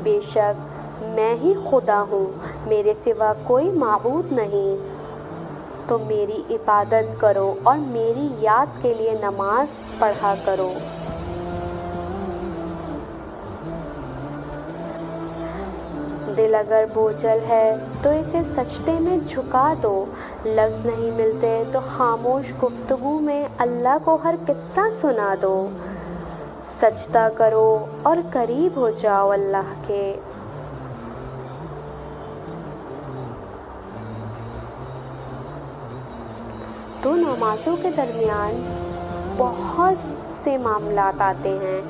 بے شک میں ہی خدا ہوں، میرے سوا کوئی معبود نہیں، تو میری عبادت کرو اور میری یاد کے لیے نماز پڑھا کرو۔ دل اگر بوجھل ہے تو اسے سجدے میں جھکا دو، لفظ نہیں ملتے تو خاموش گفتگو میں اللہ کو ہر قصہ سنا دو، سجدہ کرو اور قریب ہو جاؤ اللہ کے۔ تو نمازوں کے درمیان بہت سے معاملات آتے ہیں،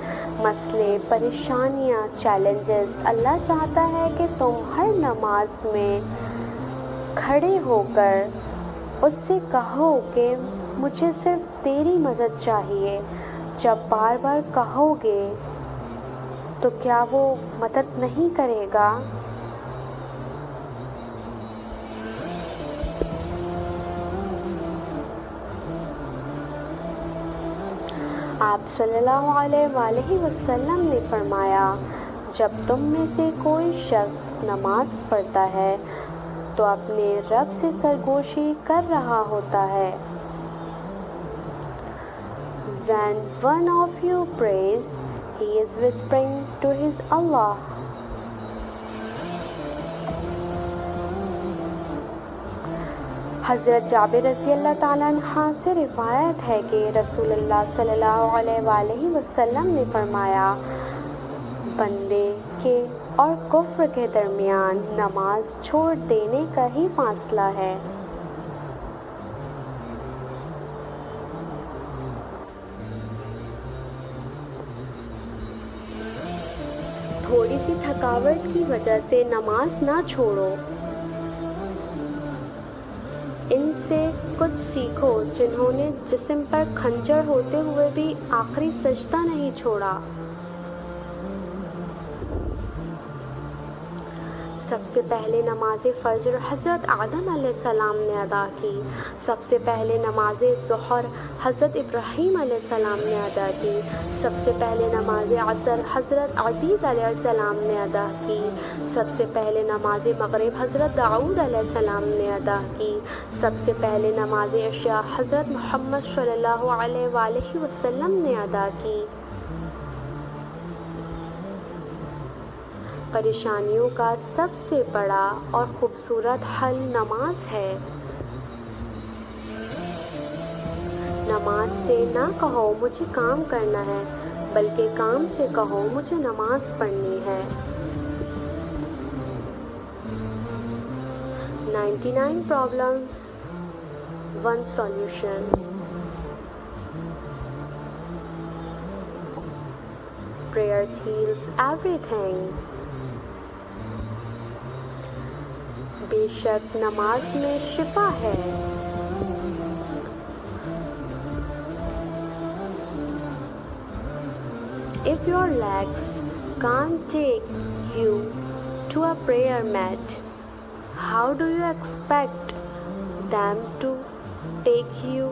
مسئلے، پریشانیاں، چیلنجز۔ اللہ چاہتا ہے کہ تم ہر نماز میں کھڑے ہو کر اس سے کہو کہ مجھے صرف تیری مدد چاہیے۔ جب بار بار کہو گے تو کیا وہ مدد نہیں کرے گا؟ آپ صلی اللہ علیہ وآلہ وسلم نے فرمایا، جب تم میں سے کوئی شخص نماز پڑھتا ہے تو اپنے رب سے سرگوشی کر رہا ہوتا ہے۔ When one of you prays, he is whispering to his Allah. حضرت جابر رضی اللہ تعالیٰ عنہ سے روایت ہے کہ رسول اللہ صلی اللہ علیہ وآلہ وسلم نے فرمایا، بندے کے اور کفر کے درمیان نماز چھوڑ دینے کا ہی فاصلہ ہے۔ تھوڑی سی تھکاوٹ کی وجہ سے نماز نہ چھوڑو، ان سے کچھ سیکھو جنہوں نے جسم پر خنجر ہوتے ہوئے بھی آخری سجدہ نہیں چھوڑا۔ سب سے پہلے نماز فجر حضرت آدم علیہ السلام نے ادا کی، سب سے پہلے نماز ظہر حضرت ابراہیم علیہ السلام نے ادا کی، سب سے پہلے نماز عصر حضرت عزیز علیہ السلام نے ادا کی، سب سے پہلے نماز مغرب حضرت داؤد علیہ السلام نے ادا کی، سب سے پہلے نماز عشاء حضرت محمد صلی اللہ علیہ وآلہ وسلم نے ادا کی۔ پریشانیوں کا سب سے بڑا اور خوبصورت حل نماز ہے۔ نماز سے نہ کہو مجھے کام کرنا ہے، بلکہ کام سے کہو مجھے نماز پڑھنی ہے۔ 99 problems, 1 solution. Prayers heals everything. بے شک نماز میں شفا ہے۔ If your legs can't take you to a prayer mat, how do you expect them to take you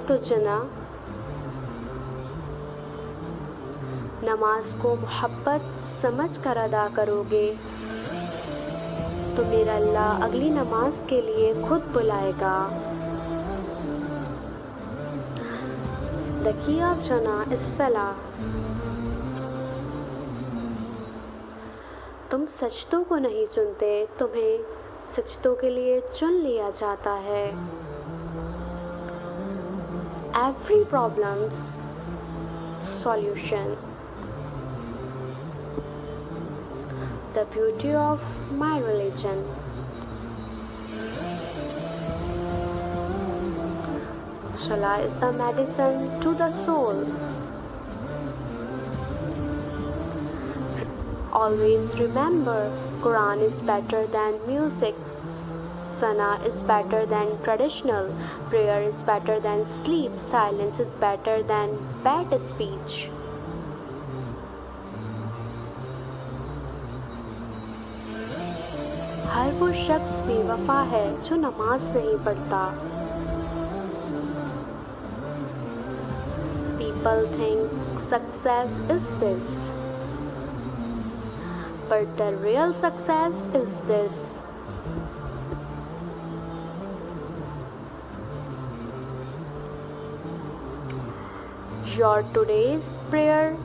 to Jannah? نماز کو محبت سمجھ کر ادا کرو گے تو میرا اللہ اگلی نماز کے لیے خود بلائے گا۔ The key of Jannah is Salah. تم سجدوں کو نہیں چنتے، تمہیں سجدوں کے لیے چن لیا جاتا ہے۔ Every problem's solution. The beauty of my religion. Salah is the medicine to the soul. Always remember, Quran is better than music. Salah is better than traditional. Prayer is better than sleep. Silence is better than bad speech. ہر وہ شخص بے وفا ہے جو نماز نہیں پڑھتا۔ People think success is this. but the real success is this. Your today's prayer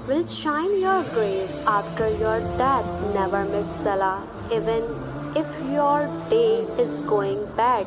will shine your grave after your death. Never miss Salah, even if your day is going bad.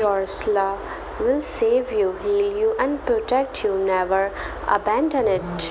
Your Salah will save you, heal you and protect you. Never abandon it.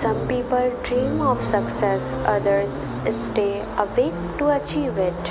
Some people dream of success, others stay awake to achieve it.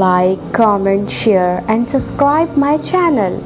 Like, comment, share and subscribe my channel.